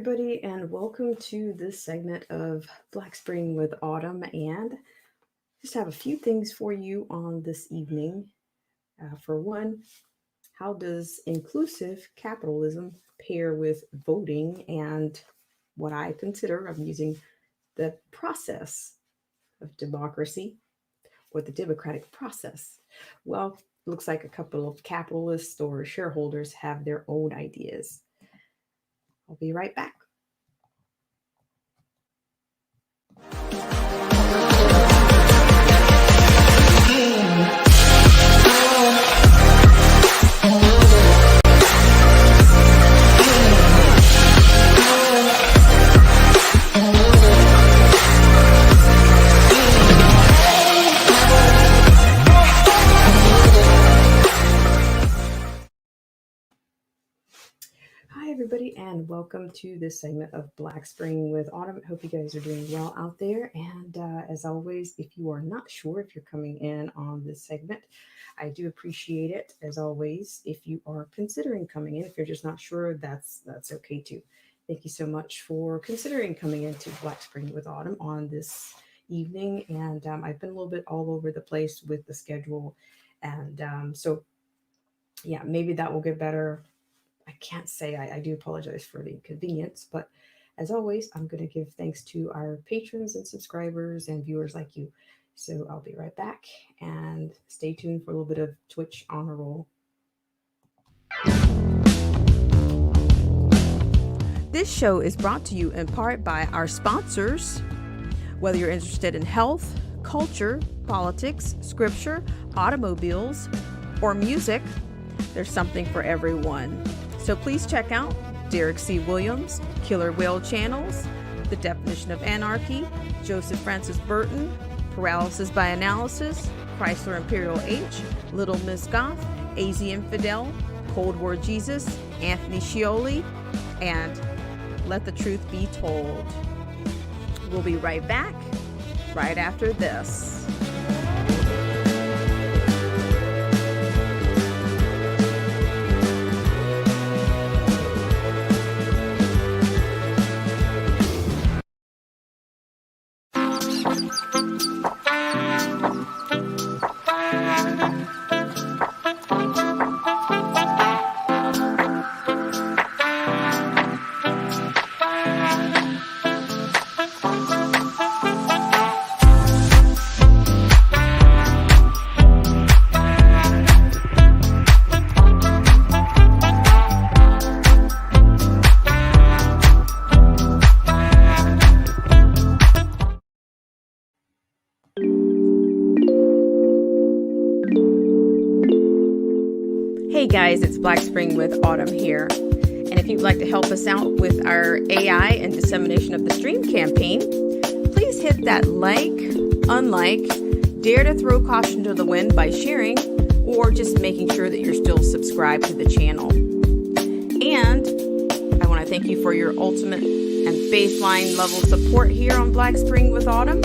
everybody, and welcome to this segment of Black Spring with Autumn. And just have a few things for you on this evening. For one, how does inclusive capitalism pair with voting and what I consider, I'm using the process of democracy or the democratic process? Well, looks like a couple of capitalists or shareholders have their own ideas. I'll be right back. Hi, everybody, and welcome to this segment of Black Spring with Autumn. I hope you guys are doing well out there. And as always, if you are not sure if you're coming in on this segment, I do appreciate it. As always, if you are considering coming in, if you're just not sure, that's okay too. Thank you so much for considering coming into Black Spring with Autumn on this evening. And I've been a little bit all over the place with the schedule, and so yeah, maybe that will get better. I can't say I do apologize for the inconvenience, but as always, I'm going to give thanks to our patrons and subscribers and viewers like you. So I'll be right back and stay tuned for a little bit of Twitch honor roll. This show is brought to you in part by our sponsors. Whether you're interested in health, culture, politics, scripture, automobiles, or music, there's something for everyone. So please check out Derek C. Williams, Killer Whale Channels, The Definition of Anarchy, Joseph Francis Burton, Paralysis by Analysis, Chrysler Imperial H, Little Miss Goth, AZ Infidel, Cold War Jesus, Anthony Scioli, and Let the Truth Be Told. We'll be right back right after this. Hey guys, it's Black Spring with Autumn here. And if you'd like to help us out with our AI and dissemination of the stream campaign, please hit that like, unlike, dare to throw caution to the wind by sharing, or just making sure that you're still subscribed to the channel. And I want to thank you for your ultimate and baseline level support here on Black Spring with Autumn.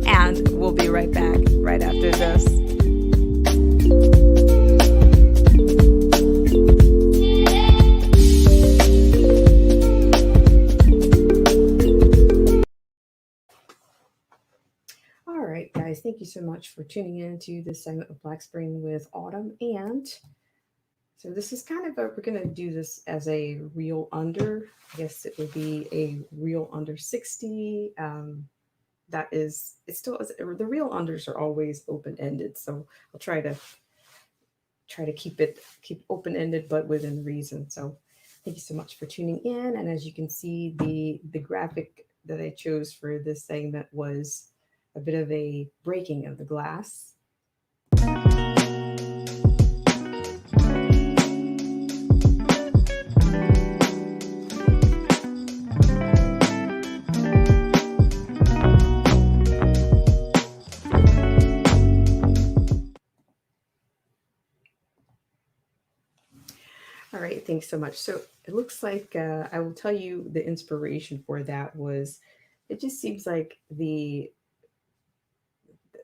And we'll be right back right after this. All right, guys, thank you so much for tuning in to this segment of Black Spring with Autumn. And so this is kind of we're going to do this as a real under. I guess it would be a real under 60. That is, it still is, the real unders are always open ended. So I'll try to keep open ended, but within reason. So thank you so much for tuning in. And as you can see, the graphic that I chose for this segment was a bit of a breaking of the glass. All right, thanks so much. So it looks like I will tell you the inspiration for that was, it just seems like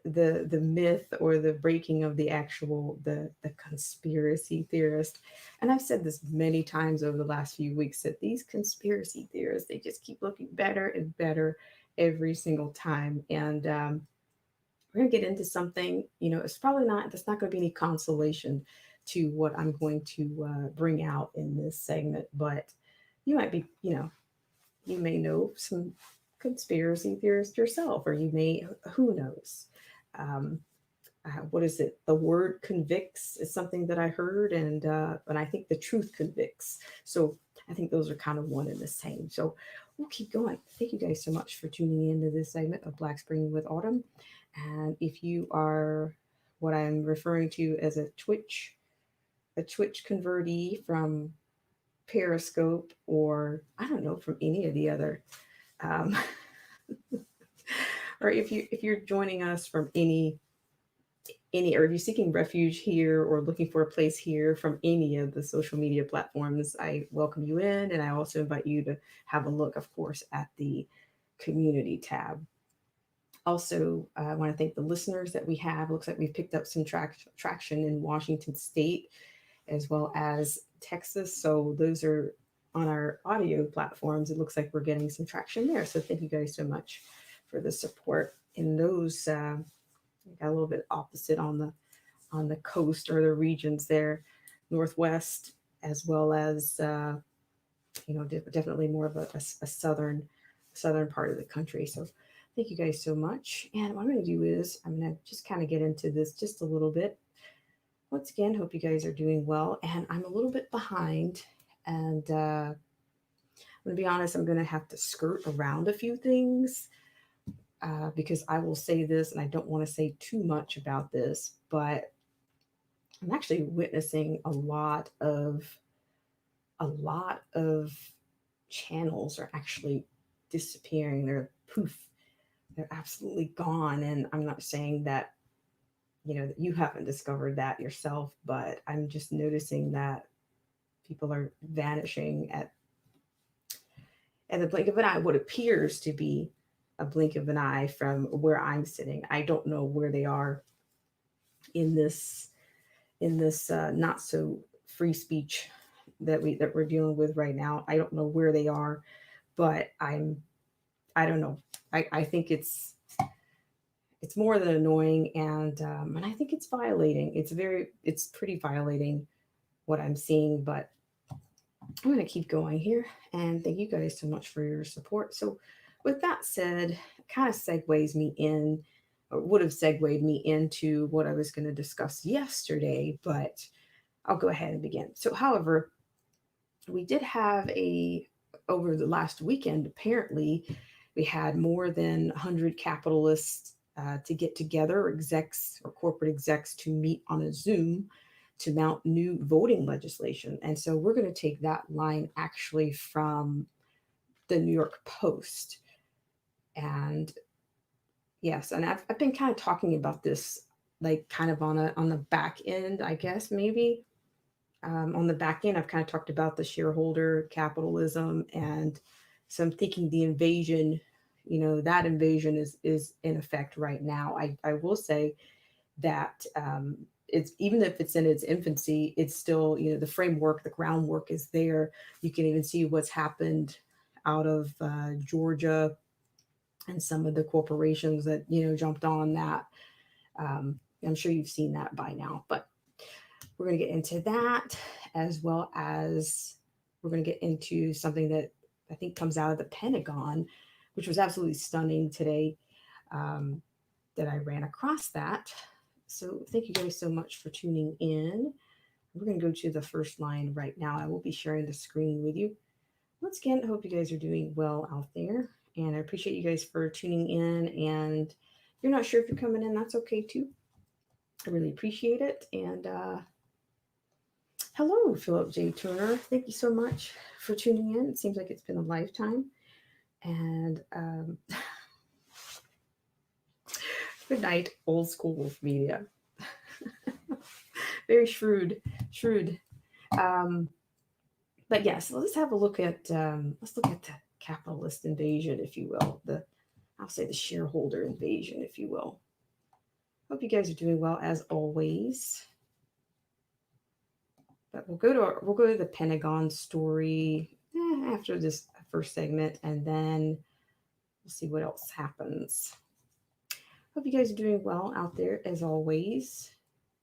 the myth or the breaking of the actual the conspiracy theorist. And I've said this many times over the last few weeks that these conspiracy theorists, they just keep looking better and better every single time. And we're going to get into something, it's probably not, that's not going to be any consolation to what I'm going to bring out in this segment, but you might be, you may know some conspiracy theorists yourself, or you may, who knows? Um, what is it? The word convicts is something that I heard, and I think the truth convicts. So I think those are kind of one and the same. So we'll keep going. Thank you guys so much for tuning into this segment of Black Spring with Autumn. And if you are what I'm referring to as a Twitch convertee from Periscope, or I don't know, from any of the other, um, or if you're joining us from any, or if you're seeking refuge here or looking for a place here from any of the social media platforms, I welcome you in, and I also invite you to have a look, of course, at the community tab. Also, I want to thank the listeners that we have. Looks like we've picked up some traction in Washington State as well as Texas. So those are on our audio platforms. It looks like we're getting some traction there. So thank you guys so much for the support in those. Got a little bit opposite on the coast or the regions there, Northwest, as well as definitely more of a southern part of the country. So thank you guys so much. And what I'm going to do is I'm going to just kind of get into this just a little bit. Once again, hope you guys are doing well. And I'm a little bit behind. And I'm going to be honest, I'm going to have to skirt around a few things because I will say this, and I don't want to say too much about this, but I'm actually witnessing a lot of channels are actually disappearing. They're poof, they're absolutely gone. And I'm not saying that that you haven't discovered that yourself, but I'm just noticing that people are vanishing at the blink of an eye, what appears to be a blink of an eye from where I'm sitting. I don't know where they are in this not so free speech that we're dealing with right now. I don't know where they are, but I don't know. I think it's more than annoying, and I think it's violating. It's pretty violating what I'm seeing, but I'm going to keep going here, and thank you guys so much for your support. So, with that said, it kind of segues me in, or would have segued me into what I was going to discuss yesterday, but I'll go ahead and begin. So, however, we did have over the last weekend, apparently, we had more than 100 capitalists to get together, execs or corporate execs to meet on a Zoom to mount new voting legislation. And so we're going to take that line actually from the New York Post. And yes, and I've been kind of talking about this, like kind of on the back end, I guess, maybe. On the back end, I've kind of talked about the shareholder capitalism, and so I'm thinking the invasion, that invasion is in effect right now. I will say that it's, even if it's in its infancy, it's still, the framework, the groundwork is there. You can even see what's happened out of Georgia and some of the corporations that jumped on that. I'm sure you've seen that by now, but we're going to get into that, as well as we're going to get into something that I think comes out of the Pentagon, which was absolutely stunning today, that I ran across that. So thank you guys so much for tuning in. We're going to go to the first line right now. I will be sharing the screen with you. Once again, I hope you guys are doing well out there. And I appreciate you guys for tuning in. And if you're not sure if you're coming in, that's okay too. I really appreciate it. And hello, Philip J. Turner. Thank you so much for tuning in. It seems like it's been a lifetime. And good night, old school media. Very shrewd. But yes, let's have a look at the capitalist invasion, if you will. I'll say the shareholder invasion, if you will. Hope you guys are doing well as always. But we'll go to the Pentagon story after this first segment, and then we'll see what else happens. Hope you guys are doing well out there as always.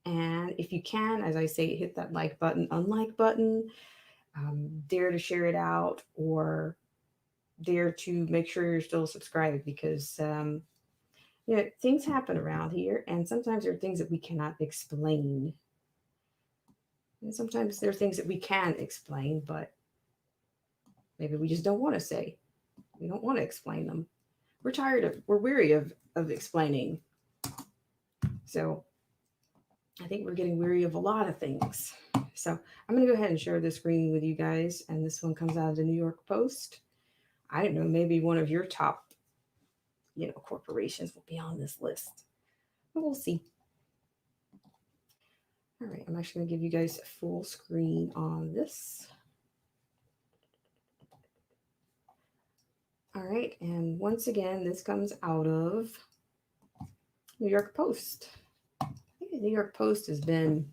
And if you can, as I say, hit that like button, unlike button, dare to share it out, or dare to make sure you're still subscribed, because things happen around here, and sometimes there are things that we cannot explain. And sometimes there are things that we can explain, but maybe we just don't want to say. We don't want to explain them. We're weary of explaining. So I think we're getting weary of a lot of things. So I'm going to go ahead and share this screen with you guys. And this one comes out of the New York Post. I don't know, maybe one of your top, corporations will be on this list. But we'll see. All right, I'm actually going to give you guys a full screen on this. All right, and once again, this comes out of New York Post. I think the New York Post has been,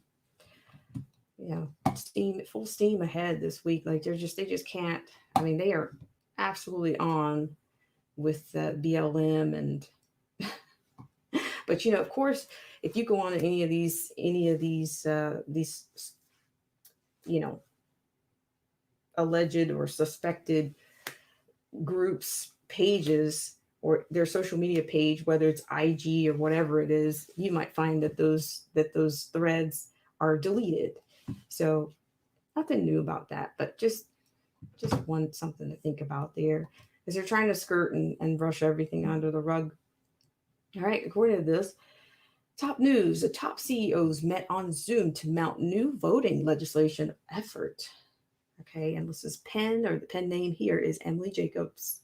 full steam ahead this week. Like they just can't. I mean, they are absolutely on with BLM and. But of course, if you go on any of these, alleged or suspected groups pages, or their social media page, whether it's IG or whatever it is, you might find that those threads are deleted. So nothing new about that, but just something to think about there, because they're trying to skirt and brush everything under the rug. All right, according to this, top news: the top CEOs met on Zoom to mount new voting legislation effort. Okay, and this is the pen name here is Emily Jacobs.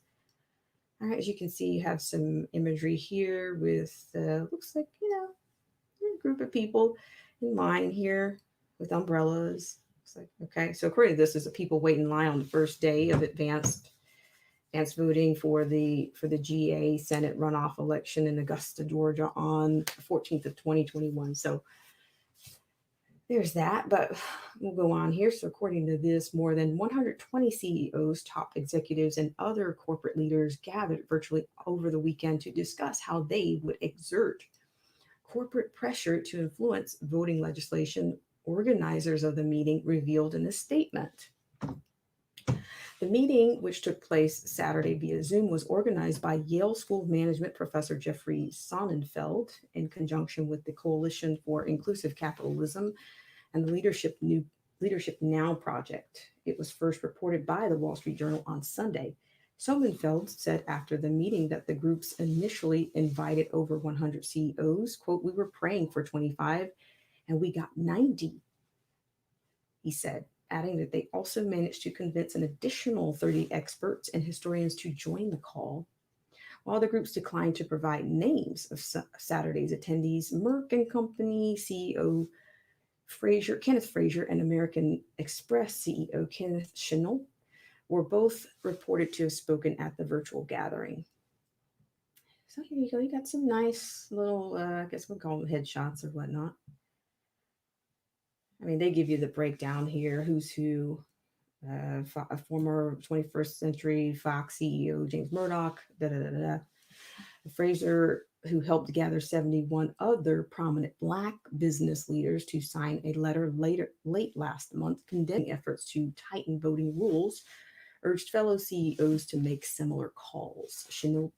All right, as you can see, you have some imagery here with looks like a group of people in line here with umbrellas. Looks like, okay, so according to this, is the people wait in line on the first day of advanced voting for the GA Senate runoff election in Augusta, Georgia, on the 14th of 2021. So there's that, but we'll go on here. So according to this, more than 120 CEOs, top executives, and other corporate leaders gathered virtually over the weekend to discuss how they would exert corporate pressure to influence voting legislation, organizers of the meeting revealed in a statement. The meeting, which took place Saturday via Zoom, was organized by Yale School of Management professor Jeffrey Sonnenfeld in conjunction with the Coalition for Inclusive Capitalism and the Leadership Now project. It was first reported by the Wall Street Journal on Sunday. Sonnenfeld said after the meeting that the groups initially invited over 100 CEOs. Quote, "We were praying for 25 and we got 90, he said, adding that they also managed to convince an additional 30 experts and historians to join the call. While the groups declined to provide names of Saturday's attendees, Merck and Company CEO Kenneth Frazier and American Express CEO Kenneth Chenault were both reported to have spoken at the virtual gathering. So here you go. You got some nice little, I guess we'll call them headshots or whatnot. I mean, they give you the breakdown here, who's who. A former 21st Century Fox CEO James Murdoch, Fraser, who helped gather 71 other prominent Black business leaders to sign a letter late last month condemning efforts to tighten voting rules, urged fellow CEOs to make similar calls. Chenault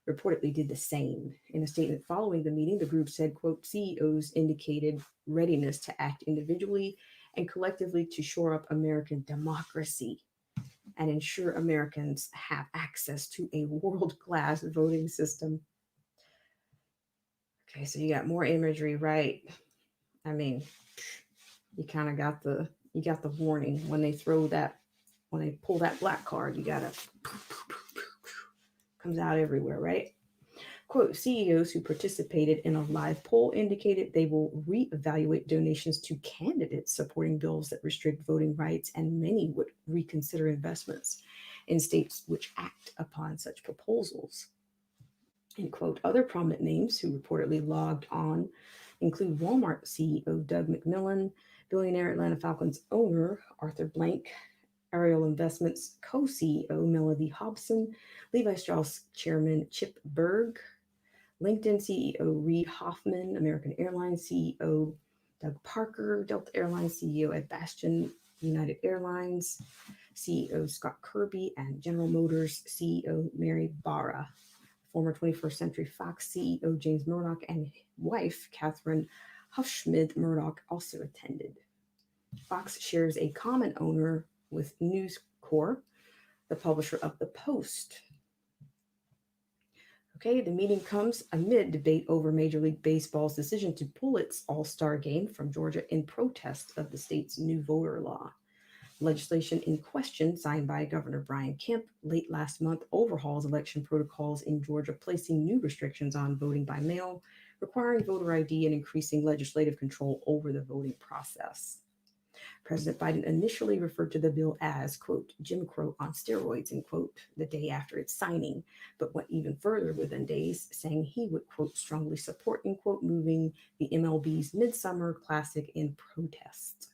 reportedly did the same. In a statement following the meeting, the group said, quote, "CEOs indicated readiness to act individually and collectively to shore up American democracy and ensure Americans have access to a world-class voting system." Okay, so you got more imagery, right? I mean, you kind of got the warning when they pull that black card, you got to comes out everywhere, right? Quote, "CEOs who participated in a live poll indicated they will reevaluate donations to candidates supporting bills that restrict voting rights, and many would reconsider investments in states which act upon such proposals." End quote. Other prominent names who reportedly logged on include Walmart CEO Doug McMillon, billionaire Atlanta Falcons owner Arthur Blank, Ariel Investments co-CEO Melody Hobson, Levi Strauss chairman Chip Berg, LinkedIn CEO Reid Hoffman, American Airlines CEO Doug Parker, Delta Airlines CEO Ed Bastian, United Airlines CEO Scott Kirby, and General Motors CEO Mary Barra. Former 21st Century Fox CEO James Murdoch and wife Catherine Huffschmidt Murdoch also attended. Fox shares a common owner with News Corp, the publisher of The Post. Okay, the meeting comes amid debate over Major League Baseball's decision to pull its All-Star game from Georgia in protest of the state's new voter law. Legislation in question, signed by Governor Brian Kemp late last month, overhauls election protocols in Georgia, placing new restrictions on voting by mail, requiring voter ID, and increasing legislative control over the voting process. President Biden initially referred to the bill as, quote, Jim Crow on steroids, end quote, the day after its signing, but went even further within days, saying he would, quote, strongly support, end quote, moving the MLB's Midsummer Classic in protest.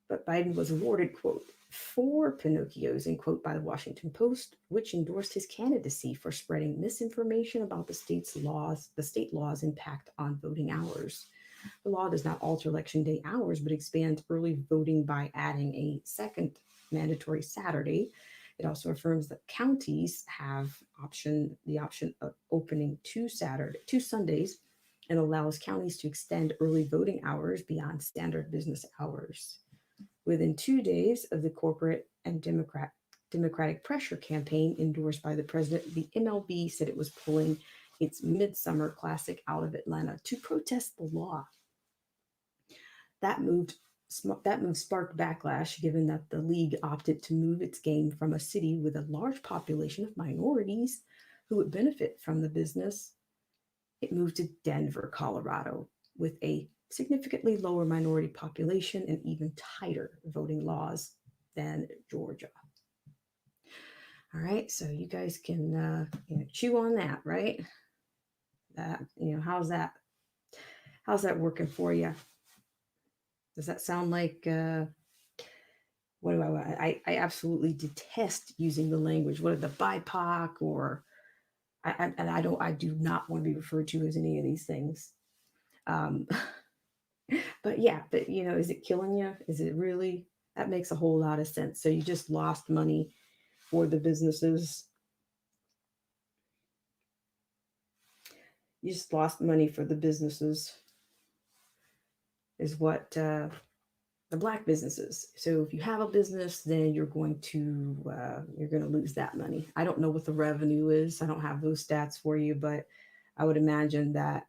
But Biden was awarded, quote, 4 Pinocchios, end quote, by the Washington Post, which endorsed his candidacy for spreading misinformation about the state law's impact on voting hours. The law does not alter election day hours, but expands early voting by adding a second mandatory Saturday. It also affirms that counties have the option of opening 2 Sundays, and allows counties to extend early voting hours beyond standard business hours. Within 2 days of the corporate and Democratic pressure campaign endorsed by the president, the MLB said it was pulling its Midsummer Classic out of Atlanta to protest the law. That move sparked backlash, given that the league opted to move its game from a city with a large population of minorities who would benefit from the business. It moved to Denver, Colorado, with a significantly lower minority population and even tighter voting laws than Georgia. All right, so you guys can chew on that, right? That how's that working for you? Does that sound like what do I absolutely detest using the language. What are the BIPOC or I do not want to be referred to as any of these things. But is it killing you? Is it really? That makes a whole lot of sense. So you just lost money for the businesses. You just lost money for the businesses is what the Black businesses. So if you have a business, then you're going to lose that money. I don't know what the revenue is. I don't have those stats for you, but I would imagine that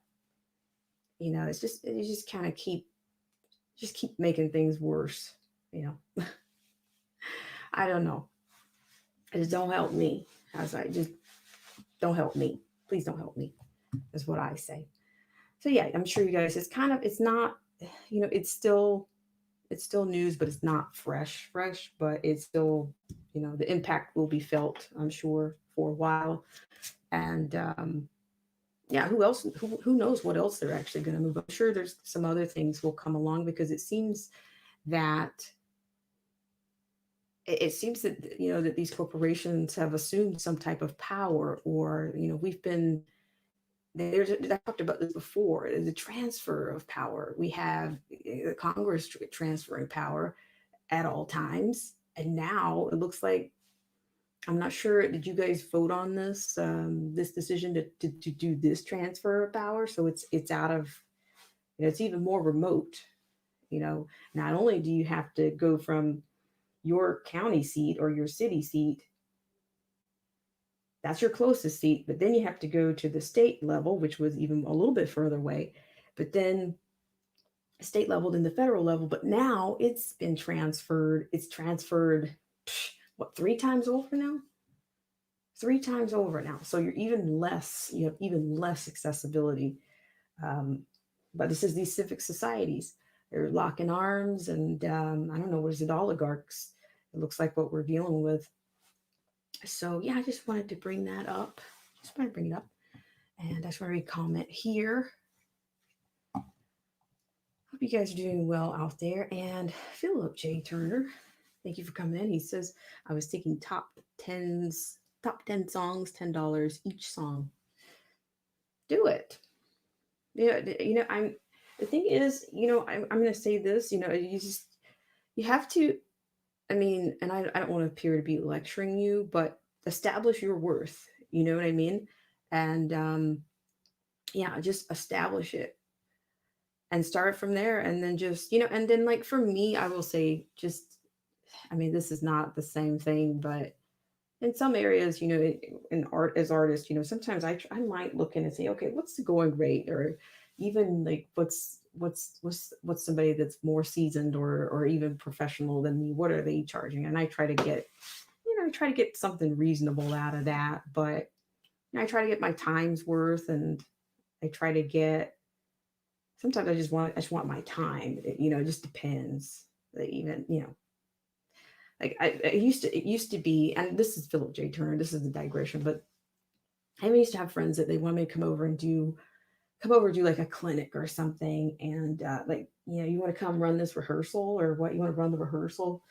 it's just you just kind of keep making things worse. I don't know. Just don't help me. Just don't help me. Please don't help me. Is what I say. So yeah, I'm sure you guys. It's not. It's still news, but it's not fresh. But it's still, the impact will be felt, I'm sure, for a while. And who else? Who knows what else they're actually going to move? I'm sure there's some other things will come along because it seems that that these corporations have assumed some type of power, or we've been. I talked about this before, the transfer of power. We have the Congress transferring power at all times. And now it looks like, I'm not sure, did you guys vote on this decision to do this transfer of power? So it's out of, it's even more remote. Not only do you have to go from your county seat or your city seat, that's your closest seat, but then you have to go to the state level, which was even a little bit further away, but then state level, then the federal level. But now it's been transferred. It's transferred, 3 times over now? 3 times over now. So you have even less accessibility. But this is these civic societies. They're locking arms, and I don't know, what is it, oligarchs? It looks like what we're dealing with. So yeah, I just wanted to bring that up. just want to bring it up. And I just want to read a comment here. Hope you guys are doing well out there. And Philip J. Turner, thank you for coming in. He says, I was taking top 10 songs, $10 each song. Do it. Yeah, I'm the thing is, I'm going to say this, you have to, I mean, and I don't want to appear to be lecturing you, but establish your worth. You know what I mean? And yeah, just establish it and start from there. And then just, and then like for me, I will say just, I mean, this is not the same thing, but in some areas, in art as artists, sometimes I might look in and say, okay, what's the going rate, or even like what's somebody that's more seasoned or even professional than me, what are they charging? And I try to get, something reasonable out of that, but I try to get my time's worth, and I try to get. Sometimes I just want my time. It just depends. Even like it used to be, and this is Philip J. Turner. This is the digression, but I used to have friends that they wanted me to come over and do like a clinic or something, and like you want to come run this rehearsal, or what, you want to run the rehearsal?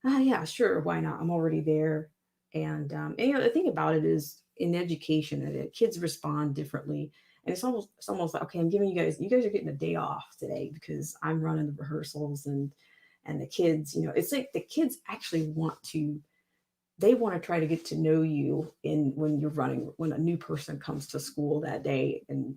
Ah, yeah, sure, why not? I'm already there, and the thing about it is in education, kids respond differently, and it's almost like, okay, I'm giving you guys are getting a day off today because I'm running the rehearsals, and the kids, it's like the kids actually want to try to get to know you in when a new person comes to school that day and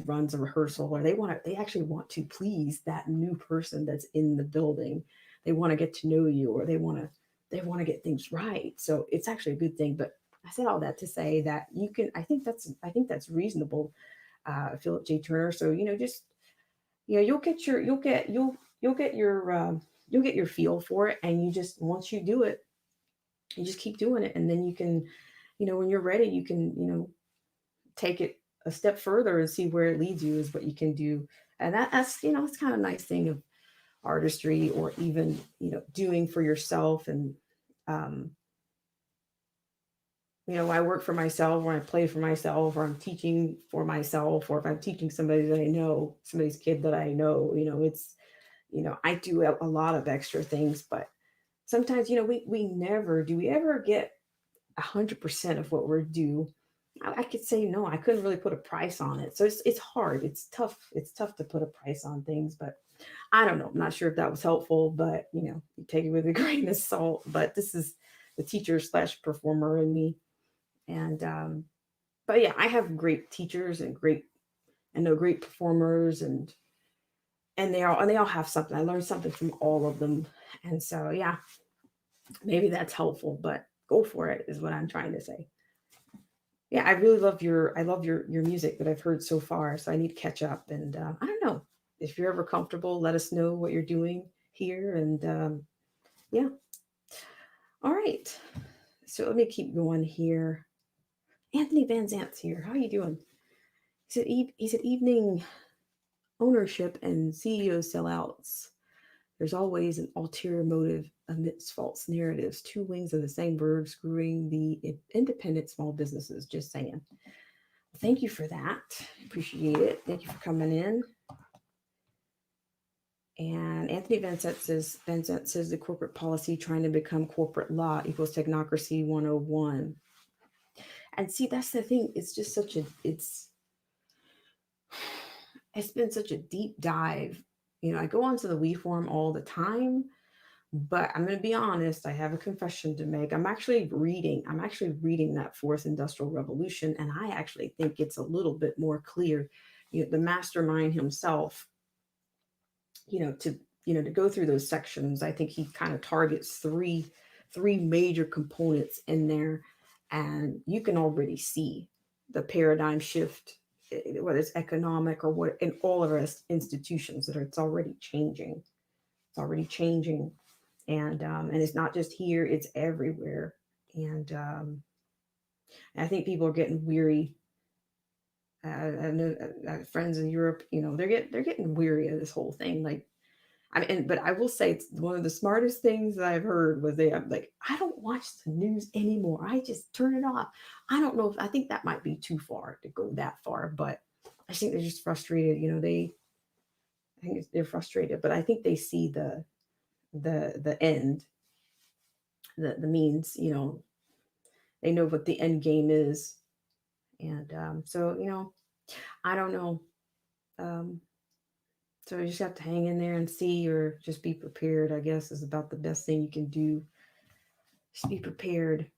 runs a rehearsal, or they actually want to please that new person that's in the building. They want to get to know you, or they want to get things right. So it's actually a good thing. But I said all that to say that you can. I think that's reasonable, Philip J. Turner. So just you'll get your feel for it, and you just once you do it, you just keep doing it, and then you can, when you're ready, you can take it a step further and see where it leads you, is what you can do. And that's kind of a nice thing of artistry, or even doing for yourself. And um I work for myself, or I play for myself, or I'm teaching for myself, or if I'm teaching somebody that I know, somebody's kid that I know, I do a lot of extra things. But sometimes we ever get 100% of what we're due. I could say no, I couldn't really put a price on it. So it's hard. It's tough. It's tough to put a price on things, but I don't know. I'm not sure if that was helpful, but you take it with a grain of salt. But this is the teacher slash performer in me. And but yeah, I have great teachers and know great performers, and they all have something. I learned something from all of them. And so yeah, maybe that's helpful, but go for it is what I'm trying to say. Yeah, I love your music that I've heard so far. So I need to catch up, and I don't know if you're ever comfortable. Let us know what you're doing here, and yeah. All right. So let me keep going here. Anthony Van Zant's here. How are you doing? He said evening ownership and CEO sellouts. There's always an ulterior motive amidst false narratives. Two wings of the same bird screwing the independent small businesses. Just saying. Thank you for that. Appreciate it. Thank you for coming in. And Anthony Vincent says the corporate policy trying to become corporate law equals technocracy 101. And see, that's the thing. It's just it's been such a deep dive. I go onto the We Forum all the time, but I'm going to be honest. I have a confession to make. I'm actually reading that fourth industrial revolution, and I actually think it's a little bit more clear. The mastermind himself, to go through those sections. I think he kind of targets three major components in there, and you can already see the paradigm shift, whether it's economic or what, in all of our institutions, that it's already changing. It's already changing, and it's not just here; it's everywhere. And I think people are getting weary. I know friends in Europe, they're getting weary of this whole thing. Like, I mean, but I will say it's one of the smartest things that I've heard was I'm like, I don't watch the news anymore. I just turn it off. I don't know if I think that might be too far to go that far, but I think they're just frustrated. I think they're frustrated, but I think they see the end, the means. They know what the end game is, and so I don't know. Um, so you just have to hang in there and see, or just be prepared. I guess is about the best thing you can do. Just be prepared.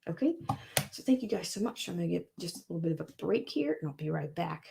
Okay. So thank you guys so much. I'm gonna get just a little bit of a break here, and I'll be right back.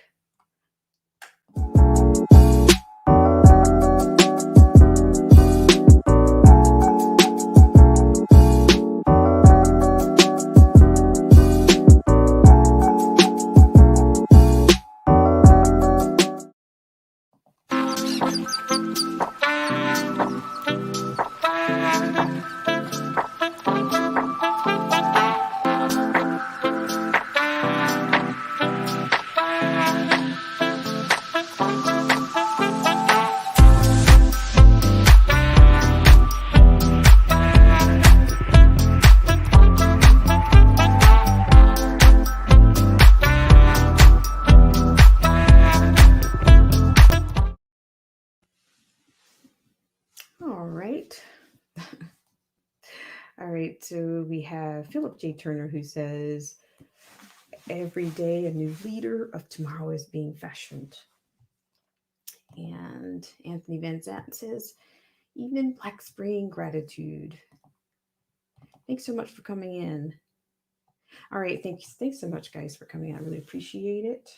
All right. All right. So we have Philip J. Turner who says, every day a new leader of tomorrow is being fashioned. And Anthony Van Zant says, even Black Spring gratitude. Thanks so much for coming in. All right. Thanks so much, guys, for coming. I really appreciate it.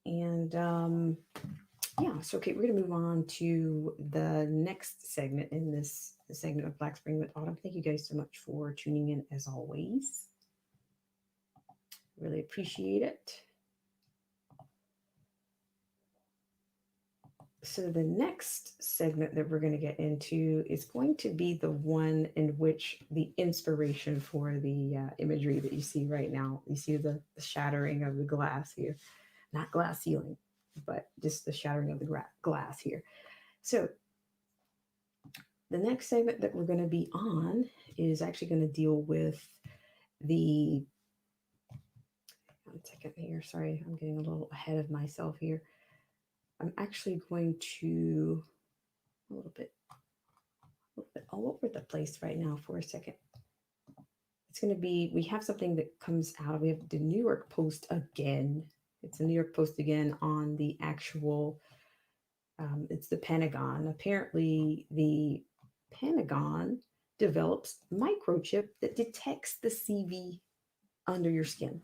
And yeah, so okay, we're gonna move on to the next segment in this segment of Black Spring with Autumn. Thank you guys so much for tuning in as always. Really appreciate it. So the next segment that we're going to get into is going to be the one in which the inspiration for the imagery that you see right now. You see the shattering of the glass here, not glass ceiling, but just the shattering of the glass here. So the next segment that we're going to be on is actually going to deal with the. One second here. Sorry, I'm getting a little ahead of myself here. I'm actually going to a little bit all over the place right now for a second. It's going to be, we have something that comes out. We have the New York Post again. It's the New York Post again on the actual, it's the Pentagon. Apparently, the Pentagon develops microchip that detects the CV under your skin.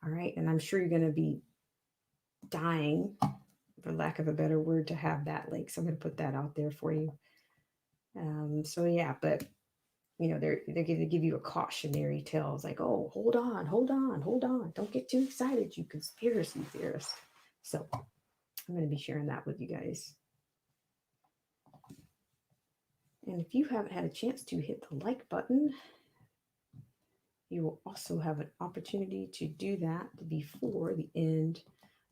All right. And I'm sure you're going to be dying, for lack of a better word, to have that link. So I'm going to put that out there for you. So yeah, but they're going to give you a cautionary tale. It's like, oh, hold on, hold on, hold on. Don't get too excited, you conspiracy theorists. So I'm going to be sharing that with you guys. And if you haven't had a chance to hit the like button, you will also have an opportunity to do that before the end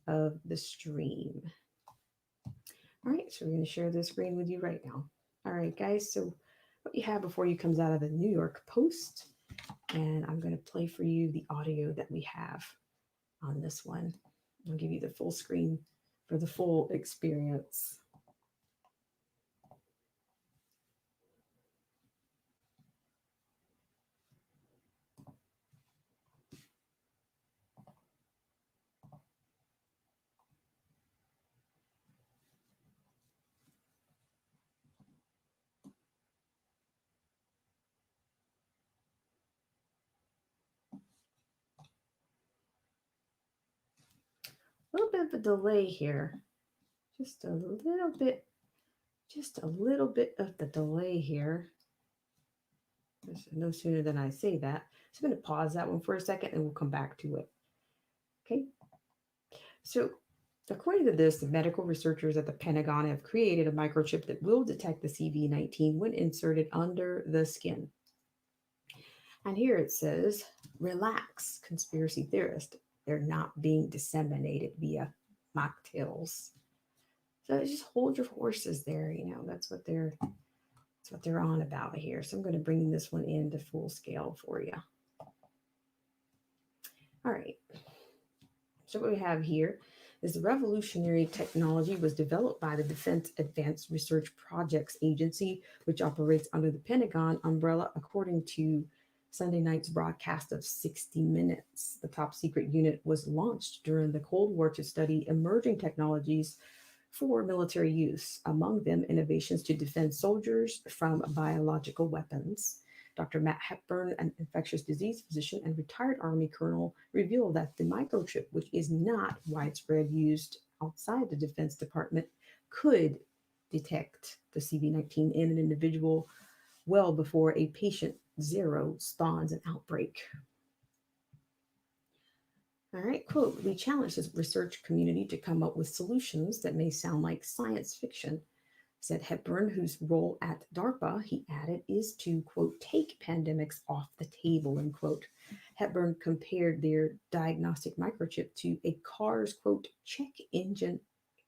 of the stream. All right, so we're going to share this screen with you right now. All right, guys, so what you have before you comes out of the New York Post, and I'm going to play for you the audio that we have on this one. I'll give you the full screen for the full experience. A little bit of a delay here. Just a little bit of the delay here. No sooner than I say that. So I'm going to pause that one for a second and we'll come back to it. Okay. So according to this, the medical researchers at the Pentagon have created a microchip that will detect the CV-19 when inserted under the skin. And here it says, relax, conspiracy theorist. They're not being disseminated via mocktails. So just hold your horses there. That's what they're on about here. So I'm going to bring this one into full scale for you. All right. So what we have here is the revolutionary technology was developed by the Defense Advanced Research Projects Agency, which operates under the Pentagon umbrella, according to Sunday night's broadcast of 60 Minutes. The top secret unit was launched during the Cold War to study emerging technologies for military use, among them innovations to defend soldiers from biological weapons. Dr. Matt Hepburn, an infectious disease physician and retired Army colonel, revealed that the microchip, which is not widespread used outside the Defense Department, could detect the CV-19 in an individual well before a patient zero spawns an outbreak. All right, quote, we challenge the research community to come up with solutions that may sound like science fiction, said Hepburn, whose role at DARPA, he added, is to, quote, take pandemics off the table, end quote. Hepburn compared their diagnostic microchip to a car's, quote, check engine,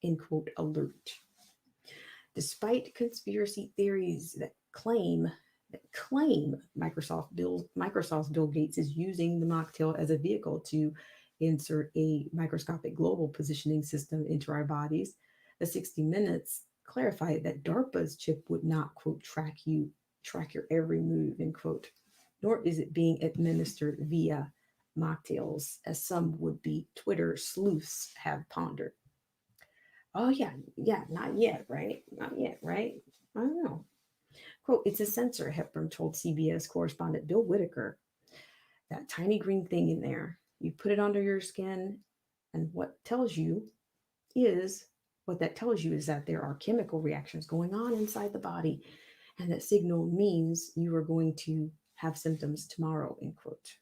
end quote, alert. Despite conspiracy theories that claim Microsoft's Bill Gates is using the mocktail as a vehicle to insert a microscopic global positioning system into our bodies, the 60 Minutes clarified that DARPA's chip would not, quote, track your every move, end quote, nor is it being administered via mocktails, as some would be Twitter sleuths have pondered. Oh, yeah, yeah, not yet, right? Not yet, right? I don't know. Quote, it's a sensor, Hepburn told CBS correspondent Bill Whitaker. That tiny green thing in there, you put it under your skin, and is what that tells you is that there are chemical reactions going on inside the body, and that signal means you are going to have symptoms tomorrow, end quote.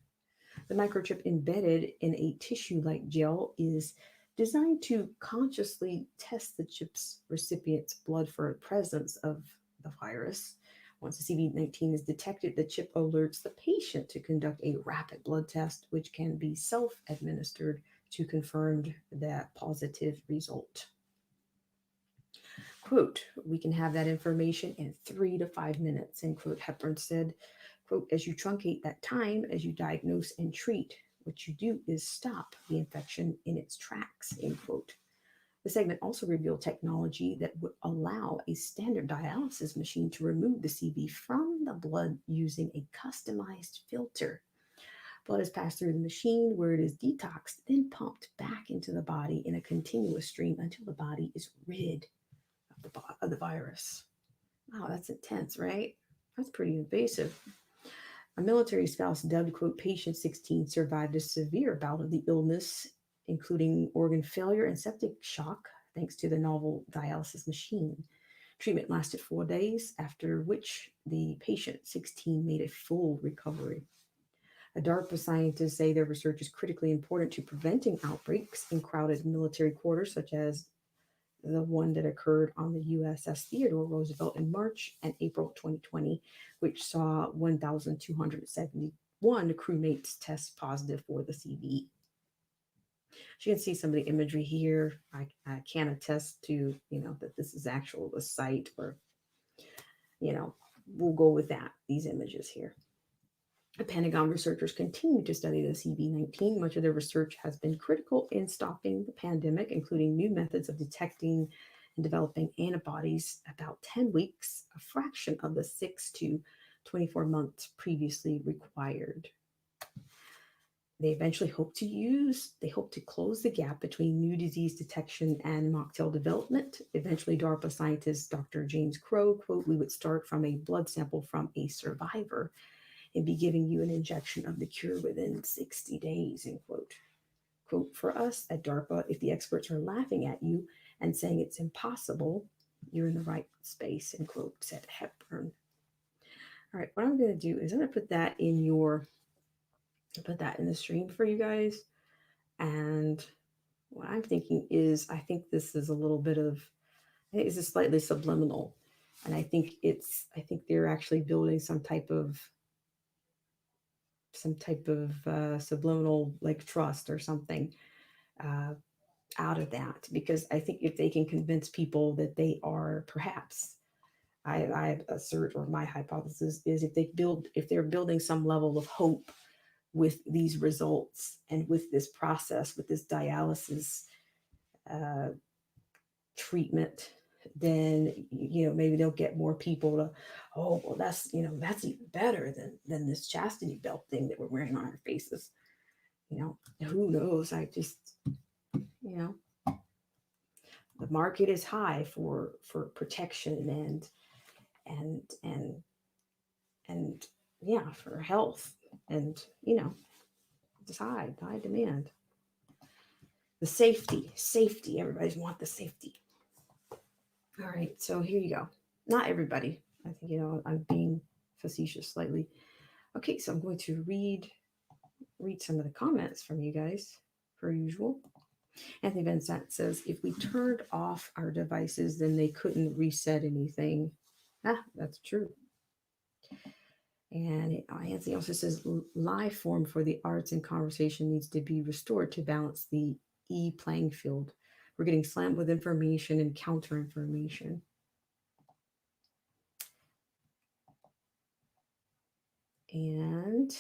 The microchip embedded in a tissue like gel is designed to consciously test the chip's recipient's blood for the presence of the virus. Once the CV-19 is detected, the chip alerts the patient to conduct a rapid blood test, which can be self administered to confirm that positive result. Quote, we can have that information in 3 to 5 minutes, end quote, Hepburn said. Quote, as you truncate that time, as you diagnose and treat, what you do is stop the infection in its tracks, end quote. The segment also revealed technology that would allow a standard dialysis machine to remove the CV from the blood using a customized filter. Blood is passed through the machine where it is detoxed, then pumped back into the body in a continuous stream until the body is rid of the virus. Wow, that's intense, right? That's pretty invasive. A military spouse dubbed, quote, patient 16 survived a severe bout of the illness, including organ failure and septic shock, thanks to the novel dialysis machine. Treatment lasted 4 days, after which the patient 16 made a full recovery. A DARPA scientists say their research is critically important to preventing outbreaks in crowded military quarters, such as the one that occurred on the USS Theodore Roosevelt in March and April 2020, which saw 1,271 crewmates test positive for the CV. So you can see some of the imagery here. I can attest to, that this is actual the site, or, we'll go with that, these images here. The Pentagon researchers continue to study the CV-19. Much of their research has been critical in stopping the pandemic, including new methods of detecting and developing antibodies about 10 weeks, a fraction of the 6 to 24 months previously required. They hope to close the gap between new disease detection and mocktail development. Eventually, DARPA scientist Dr. James Crow, quote, we would start from a blood sample from a survivor and be giving you an injection of the cure within 60 days, end quote. Quote, for us at DARPA, if the experts are laughing at you and saying it's impossible, you're in the right space, end quote, said Hepburn. All right, what I'm going to do is I'm going to put that in the stream for you guys. And what I'm thinking is, I think this is slightly subliminal. And I think they're actually building some type of subliminal like trust or something. out of that, because I think if they can convince people that they are perhaps, I assert, or my hypothesis is, if they're building some level of hope with these results and with this process, with this dialysis uh, treatment, then maybe they'll get more people to, oh well, that's even better than this chastity belt thing that we're wearing on our faces. Who knows? I just, you know the market is high for protection and and and yeah, for health, and it's high demand. The safety, everybody's want the safety. All right, so here you go. Not everybody. I think, I'm being facetious slightly. Okay, so I'm going to read some of the comments from you guys, per usual. Anthony Vincent says, if we turned off our devices, then they couldn't reset anything. That's true. And Anthony also says, life form for the arts and conversation needs to be restored to balance the playing field. We're getting slammed with information and counter information. And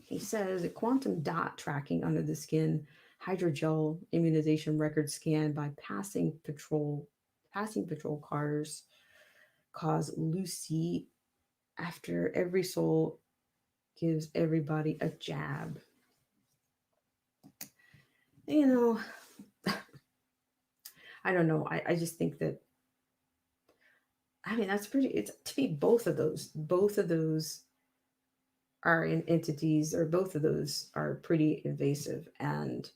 he says, a quantum dot tracking under the skin, hydrogel immunization record scan by passing patrol cars cause Lucy after every soul gives everybody a jab. I don't know. I just think that, I mean, that's pretty, it's to me, both of those are in entities, or both of those are pretty invasive. And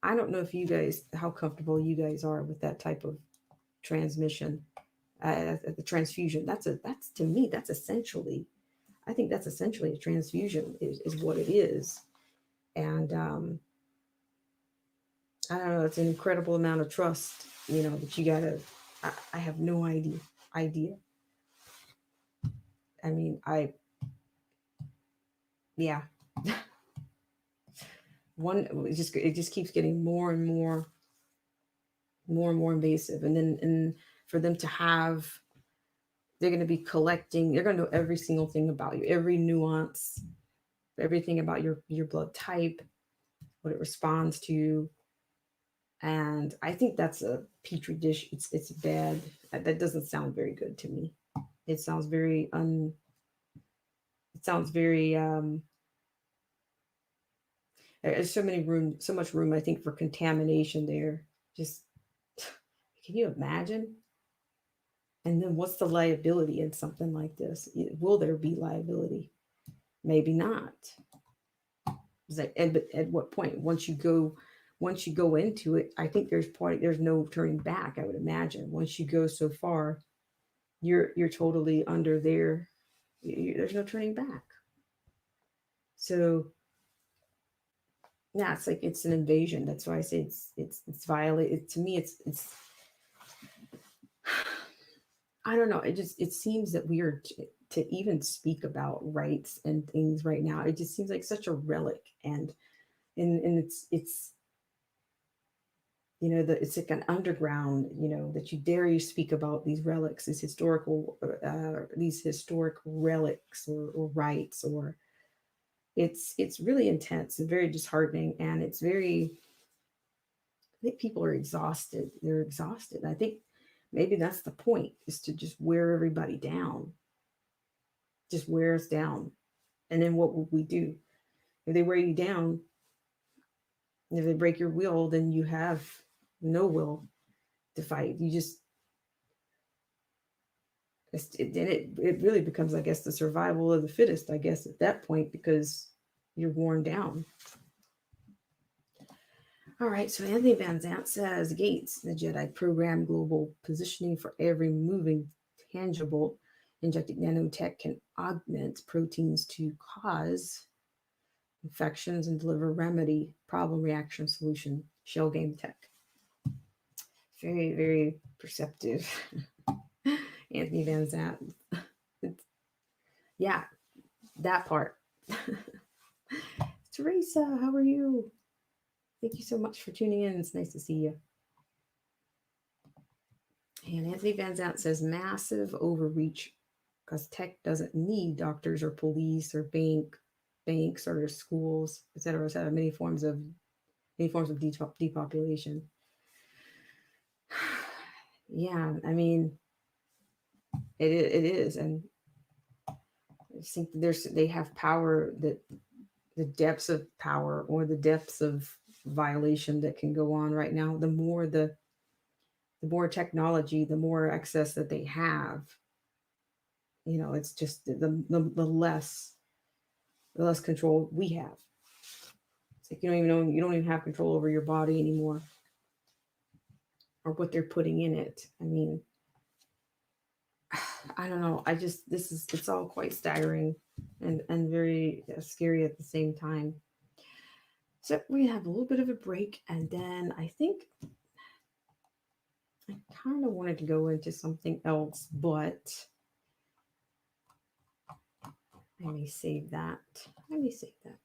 I don't know if you guys, how comfortable you guys are with that type of transmission, the transfusion. That's to me, that's essentially, I think that's essentially a transfusion is what it is. And I don't know, it's an incredible amount of trust, that you gotta, I have no idea. I mean, yeah. It just keeps getting more and more invasive. And for them to have, they're going to be collecting, they're going to know every single thing about you, every nuance, everything about your blood type, what it responds to. And I think that's a petri dish. It's bad. That doesn't sound very good to me. It sounds very there's so much room, I think, for contamination there. Just, can you imagine? And then what's the liability in something like this? Will there be liability? Maybe not. But at what point? Once you go into it, I think there's no turning back. I would imagine once you go so far, you're totally under there. There's no turning back. So yeah, it's like it's an invasion. That's why I say it's violate. To me, it's. I don't know. It seems that we are to even speak about rights and things right now. It just seems like such a relic, and it's it's like an underground, that you dare you speak about these relics, these historic relics, or rights, or it's really intense and very disheartening, and it's very, I think people are exhausted. They're exhausted. I think maybe that's the point, is to just wear everybody down. Just wear us down. And then what will we do? If they wear you down, if they break your will, then you have no will to fight. You just, it really becomes, I guess, the survival of the fittest, I guess, at that point, because you're worn down. All right, so Anthony Van Zant says, Gates, the Jedi program global positioning for every moving tangible injected nanotech can augment proteins to cause infections and deliver remedy, problem, reaction, solution, shell game tech. Very, very perceptive. Anthony Van Zant. Yeah, that part. Teresa, how are you? Thank you so much for tuning in. It's nice to see you. And Anthony Van Zant says massive overreach because tech doesn't need doctors or police or banks or schools, et cetera, et cetera. Many forms of depopulation. Yeah, I mean, it is, and I think they have power, that the depths of power or the depths of violation that can go on right now. The more technology, the more access that they have. It's just the less control we have. It's like you don't even have control over your body anymore, or what they're putting in it. I mean, I don't know. It's all quite staggering and very scary at the same time. So we have a little bit of a break, and then I think I kind of wanted to go into something else, but let me save that. Let me save that.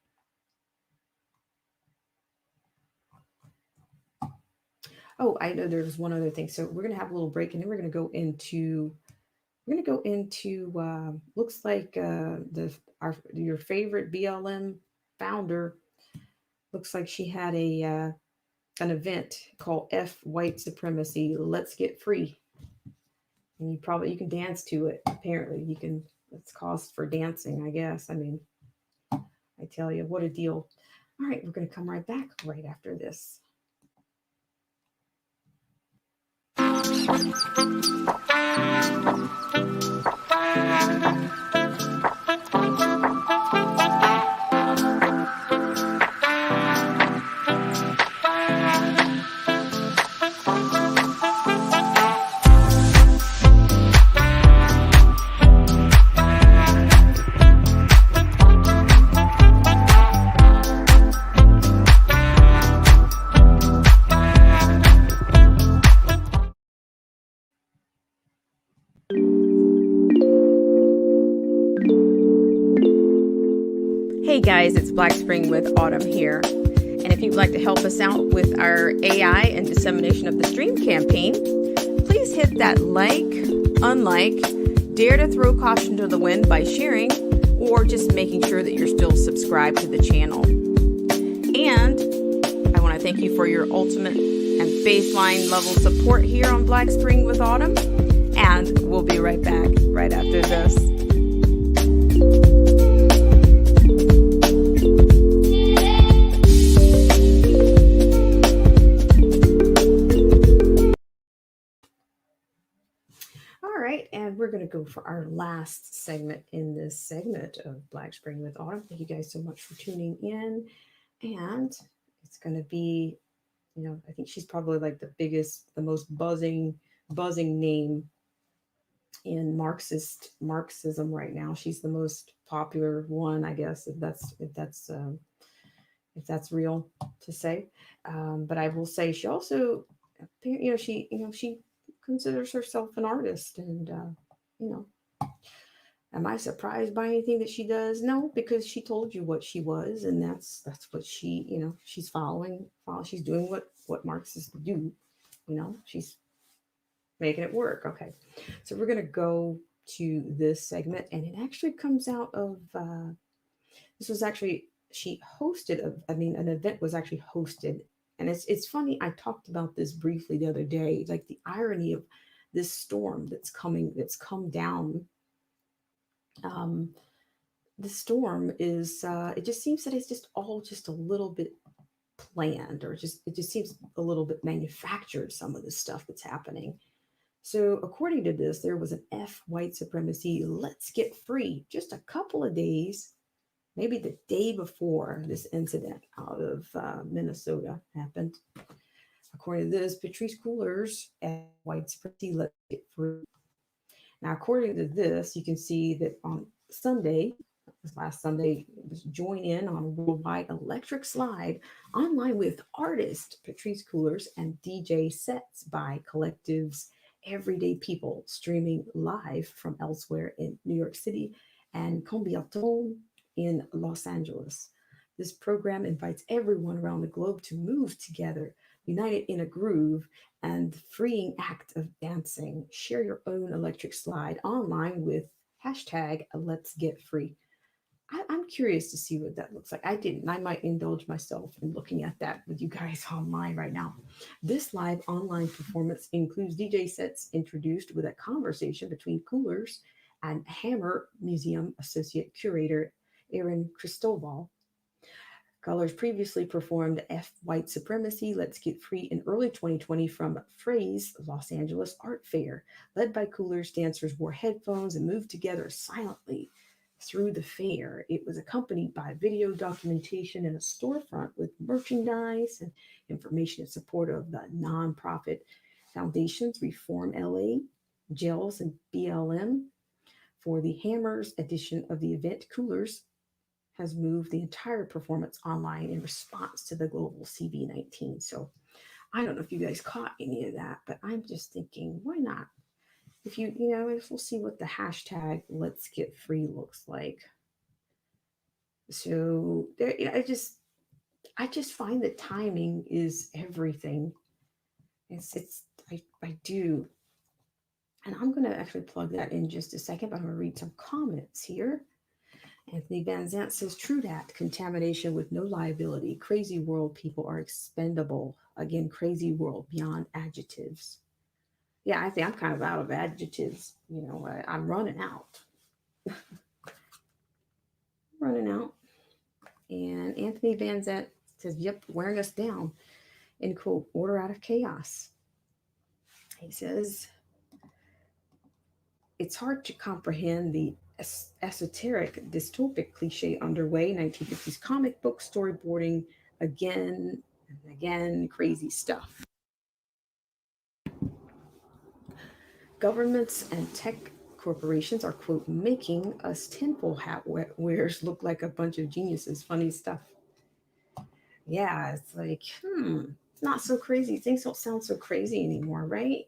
Oh, I know there was one other thing. So we're gonna have a little break, and then we're gonna go into looks like your favorite BLM founder. Looks like she had an event called F White Supremacy. Let's get free, and you can dance to it. Apparently, you can. It's cost for dancing, I guess. I mean, I tell you, what a deal. All right, we're gonna come right back right after this. Hey guys, it's Black Spring with Autumn here. And if you'd like to help us out with our AI and dissemination of the stream campaign, please hit that like, unlike, dare to throw caution to the wind by sharing, or just making sure that you're still subscribed to the channel. And I want to thank you for your ultimate and baseline level support here on Black Spring with Autumn. And we'll be right back right after this. And we're going to go for our last segment in this segment of Black Spring with Autumn. Thank you guys so much for tuning in. And it's going to be, I think she's probably like the most buzzing name in Marxism right now. She's the most popular one, I guess, if that's real to say. But I will say she also, she considers herself an artist, and am I surprised by anything that she does? No, because she told you what she was, and that's what she's following. She's doing what Marxists do. She's making it work. Okay, so we're gonna go to this segment, and it actually comes out of this was actually she hosted. An event was actually hosted. And it's funny, I talked about this briefly the other day, like the irony of this storm that's come down. The storm is, it just seems that it's just all just a little bit planned, or it just seems a little bit manufactured, some of the stuff that's happening. So according to this, there was an F White Supremacy Let's Get Free just a couple of days, maybe the day before this incident out of Minnesota happened. According to this, Patrisse Cullors and White Supremacy Let's Get Free. Now, according to this, you can see that on Sunday, this last Sunday, was join in on a worldwide electric slide online with artist Patrisse Cullors and DJ sets by collectives Everyday People, streaming live from elsewhere in New York City and Combioton in Los Angeles. This program invites everyone around the globe to move together united in a groove and freeing act of dancing. Share your own electric slide online with hashtag Let's Get Free. I'm curious to see what that looks like. I didn't. I might indulge myself in looking at that with you guys online right now. This live online performance includes DJ sets introduced with a conversation between Coolers and Hammer Museum Associate Curator Aaron Cristobal. Colors previously performed F White Supremacy, Let's Get Free in early 2020 from Phrase Los Angeles Art Fair. Led by Coolers, dancers wore headphones and moved together silently through the fair. It was accompanied by video documentation and a storefront with merchandise and information in support of the nonprofit foundations Reform LA, GELS, and BLM. For the Hammers edition of the event, Coolers has moved the entire performance online in response to the global CV-19. So I don't know if you guys caught any of that, but I'm just thinking, why not? If we'll see what the hashtag Let's Get Free looks like. So there, I just find that timing is everything. I do. And I'm going to actually plug that in just a second, but I'm going to read some comments here. Anthony Van Zant says, true that. Contamination with no liability. Crazy world people are expendable. Again, crazy world beyond adjectives. Yeah, I think I'm kind of out of adjectives. I'm running out. Running out. And Anthony Van Zant says, yep, wearing us down. End quote, order out of chaos. He says, it's hard to comprehend the esoteric dystopic cliche underway. 1950s comic book storyboarding again and again, crazy stuff. Governments and tech corporations are, quote, making us tinfoil hat wearers look like a bunch of geniuses. Funny stuff. Yeah, it's like, it's not so crazy. Things don't sound so crazy anymore, right?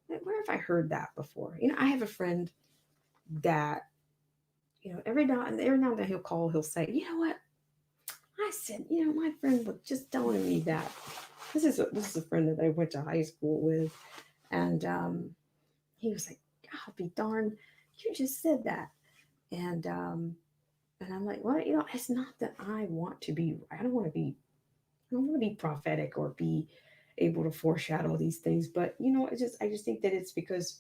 Where have I heard that before? I have a friend that, every now and then he'll call, he'll say, you know what? I said, my friend was just telling me that. This is a friend that I went to high school with, and he was like, I'll be darned, you just said that. And I'm like, well, it's not that I want to be, I don't want to be, I don't want to be prophetic or be able to foreshadow these things. But, I just think that it's because,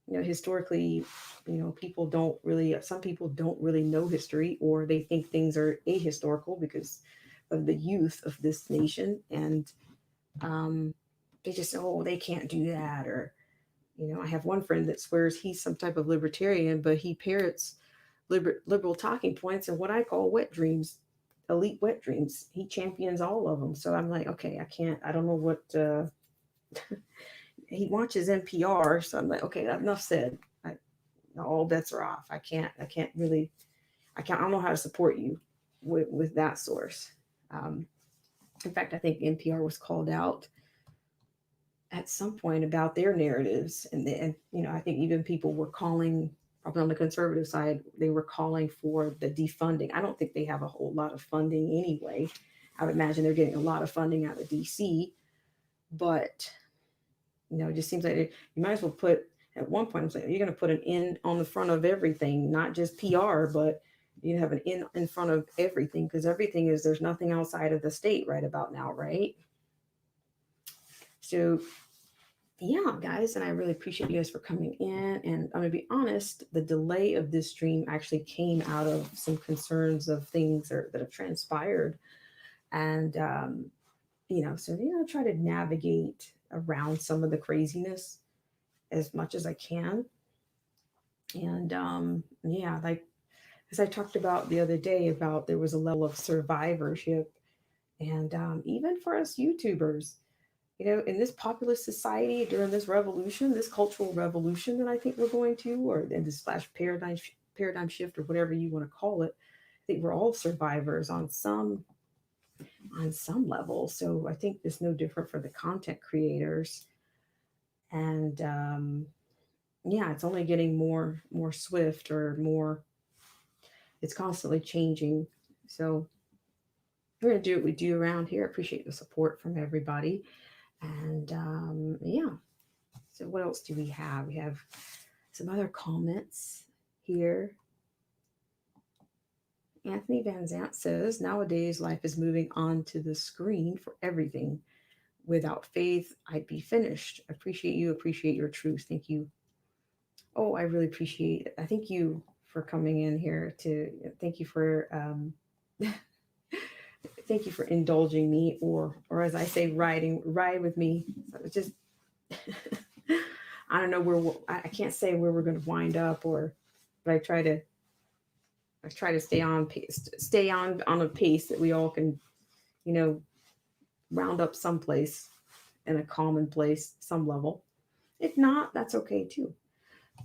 historically, some people don't really know history, or they think things are ahistorical because of the youth of this nation. And they just, oh, they can't do that. Or, I have one friend that swears he's some type of libertarian, but he parrots liberal talking points and what I call wet dreams, elite wet dreams. He champions all of them. So I'm like, okay, I don't know what, he watches NPR. So I'm like, okay, enough said. All bets are off. I don't know how to support you with that source. In fact, I think NPR was called out at some point about their narratives. And I think even people were calling, probably on the conservative side, they were calling for the defunding. I don't think they have a whole lot of funding anyway. I would imagine they're getting a lot of funding out of DC, but it just seems like you might as well put, at one point, I'm saying, you're going to put an N on the front of everything, not just PR, but you have an N in front of everything, because everything is, there's nothing outside of the state right about now, right? So yeah, guys, and I really appreciate you guys for coming in. And I'm gonna be honest, the delay of this stream actually came out of some concerns of things that have transpired, and try to navigate around some of the craziness as much as I can. And yeah, like as I talked about the other day, about there was a level of survivorship, and even for us YouTubers, in this populist society during this revolution, this cultural revolution that I think we're going to, or in this paradigm shift, or whatever you want to call it, I think we're all survivors on some level. So I think it's no different for the content creators. And yeah, it's only getting more swift, or more. It's constantly changing. So we're going to do what we do around here. I appreciate the support from everybody. And yeah, so what else do we have? We have some other comments here. Anthony Van Zant says, nowadays life is moving on to the screen for everything. Without faith, I'd be finished. Appreciate you, appreciate your truth. Thank you. Oh, I really appreciate it. I thank you for coming in here to thank you for thank you for indulging me, or as I say, ride with me. So it's just I don't know I can't say where we're going to wind up, or but I try to stay on a pace that we all can, you know, round up someplace in a common place, some level. If not, that's okay too.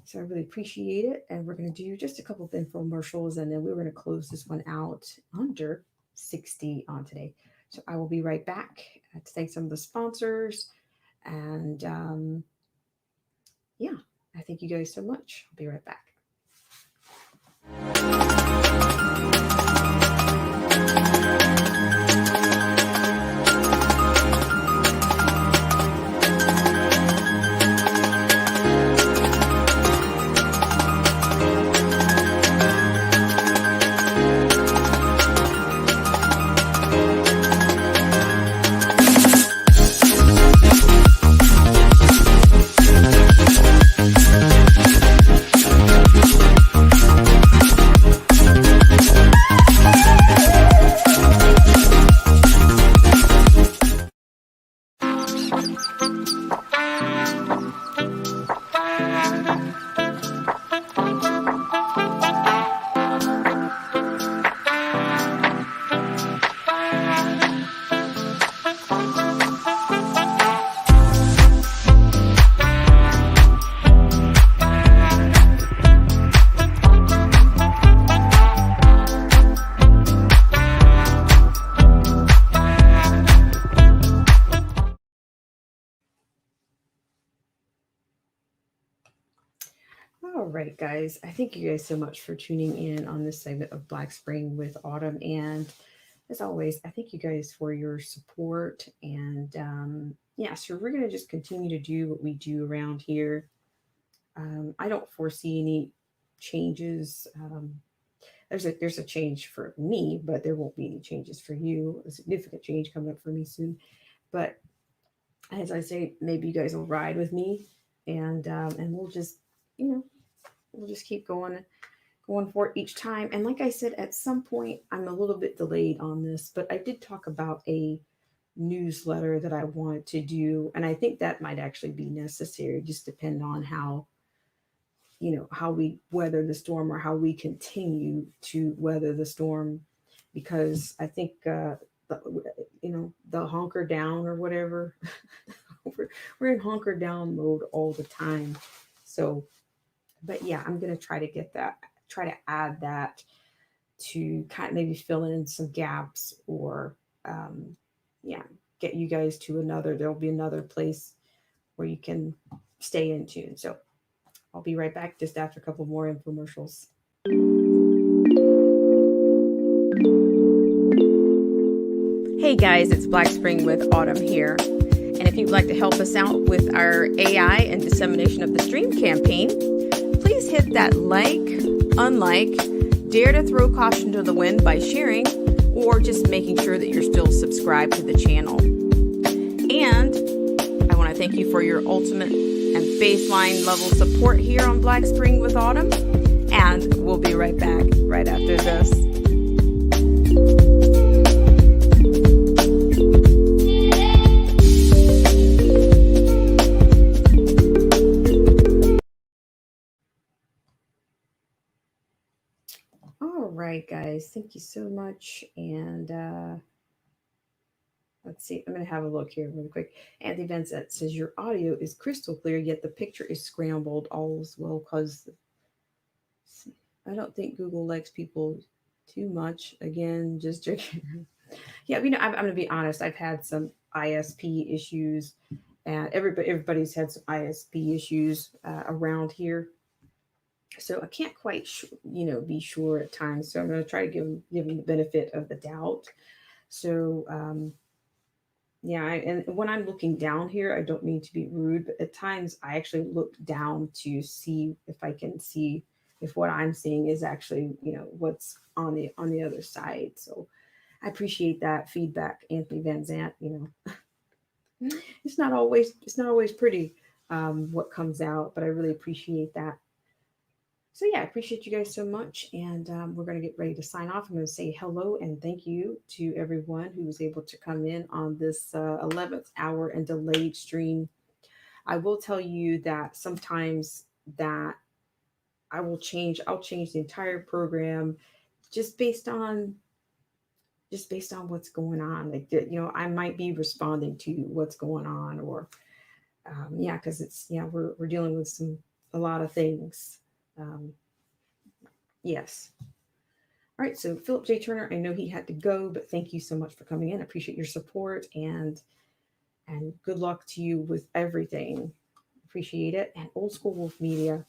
So I really appreciate it. And we're going to do just a couple of infomercials, and then we're going to close this one out under 60 on today. So I will be right back to thank some of the sponsors. And yeah, I thank you guys so much. I'll be right back. All right, guys. I thank you guys so much for tuning in on this segment of Black Spring with Autumn. And as always, I thank you guys for your support. And yeah, so we're going to just continue to do what we do around here. I don't foresee any changes. There's a change for me, but there won't be any changes for you. A significant change coming up for me soon. But as I say, maybe you guys will ride with me, and we'll just, you know, we'll just keep going for it each time. And like I said, at some point, I'm a little bit delayed on this, but I did talk about a newsletter that I wanted to do, and I think that might actually be necessary. Just depend on how, how we weather the storm, or how we continue to weather the storm, because I think the hunker down or whatever. we're in hunker down mode all the time. So, but yeah, I'm gonna try to add that to kind of maybe fill in some gaps, or yeah, get you guys to there'll be another place where you can stay in tune. So I'll be right back just after a couple more infomercials. Hey guys, it's Black Spring with Autumn here. And if you'd like to help us out with our AI and dissemination of the stream campaign, please hit that like, unlike, dare to throw caution to the wind by sharing, or just making sure that you're still subscribed to the channel. And I want to thank you for your ultimate and baseline level support here on Black Spring with Autumn. And we'll be right back right after this. All right, guys, thank you so much. And let's see, I'm going to have a look here really quick. Anthony Vincent says your audio is crystal clear, yet the picture is scrambled. All's well, because I don't think Google likes people too much. Again, just joking. Yeah, I'm going to be honest. I've had some ISP issues, and everybody's had some ISP issues around here. So I can't quite, be sure at times. So I'm going to try to give them the benefit of the doubt. So, yeah, and when I'm looking down here, I don't mean to be rude, but at times I actually look down to see if I can see if what I'm seeing is actually, what's on the other side. So I appreciate that feedback, Anthony Van Zant. It's not always pretty, what comes out, but I really appreciate that. So yeah, I appreciate you guys so much, and we're going to get ready to sign off. I'm going to say hello and thank you to everyone who was able to come in on this 11th hour and delayed stream. I will tell you that sometimes that I'll change the entire program just based on what's going on. Like, I might be responding to what's going on, or yeah, because we're dealing with a lot of things. Um, yes. All right, so Philip J. Turner, I know he had to go, but thank you so much for coming in. I appreciate your support, and good luck to you with everything. Appreciate it. And Old School Wolf Media,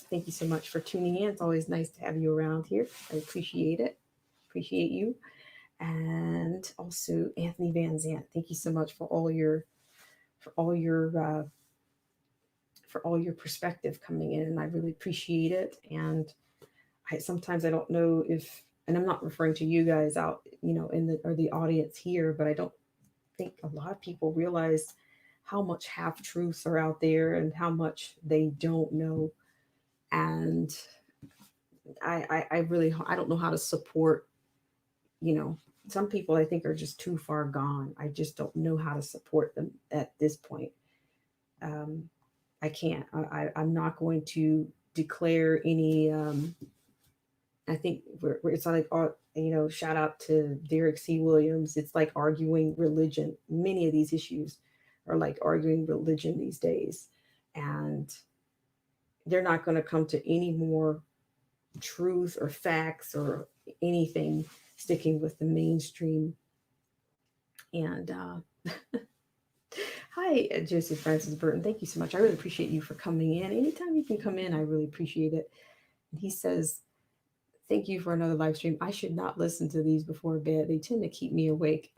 thank you so much for tuning in. It's always nice to have you around here. I appreciate it. Appreciate you. And also Anthony Van Zant, thank you so much for all your perspective coming in. I really appreciate it. And sometimes I don't know if, and I'm not referring to you guys out, in the audience here, but I don't think a lot of people realize how much half truths are out there and how much they don't know. And I really, I don't know how to support, you know, some people I think are just too far gone. I just don't know how to support them at this point. Um, I can't. I'm not going to declare any. I think it's like, shout out to Derek C. Williams. It's like arguing religion. Many of these issues are like arguing religion these days. And they're not going to come to any more truth or facts or anything sticking with the mainstream. And hi, Joseph Francis Burton. Thank you so much. I really appreciate you for coming in. Anytime you can come in, I really appreciate it. And he says, thank you for another live stream. I should not listen to these before bed. They tend to keep me awake.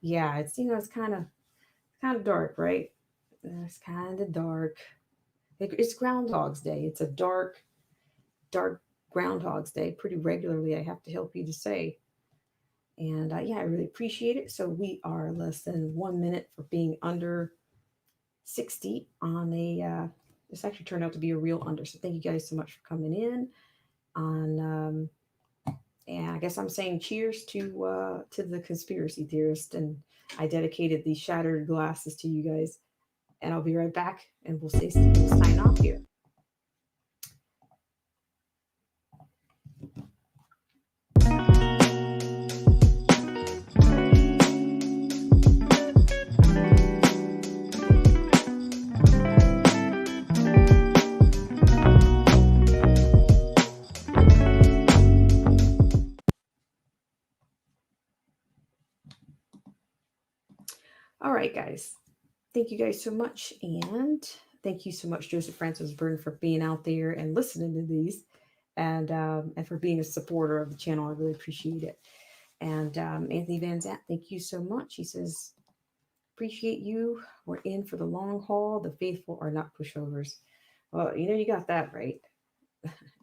Yeah, it's kind of dark, right? It's kind of dark. It's Groundhog's Day. It's a dark Groundhog's Day. Pretty regularly, I have to help you to say. And yeah, I really appreciate it. So we are less than 1 minute for being under 60 on a. This actually turned out to be a real under. So thank you guys so much for coming in. And I guess I'm saying cheers to the conspiracy theorist, and I dedicated these shattered glasses to you guys. And I'll be right back, and we'll sign off here. All right, guys. Thank you guys so much. And thank you so much, Joseph Francis Burton, for being out there and listening to these, and for being a supporter of the channel. I really appreciate it. And Anthony Van Zant, thank you so much. He says, appreciate you. We're in for the long haul. The faithful are not pushovers. Well, you got that right.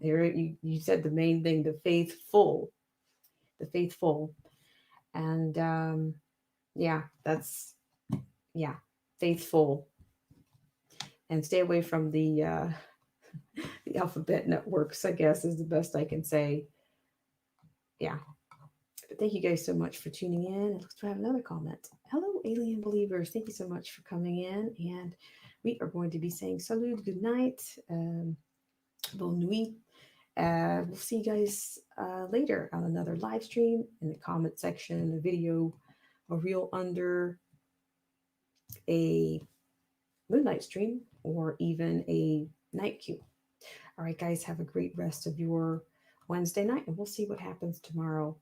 You said the main thing, the faithful. The faithful. And yeah, yeah, faithful. And stay away from the the alphabet networks, I guess, is the best I can say. Yeah. But thank you guys so much for tuning in. It looks to have another comment. Hello, alien believers. Thank you so much for coming in. And we are going to be saying salud, good night, bonne nuit. We'll see you guys later on another live stream, in the comment section, a video, a reel under, a moonlight stream, or even a night cue. All right, guys, have a great rest of your Wednesday night, and we'll see what happens tomorrow.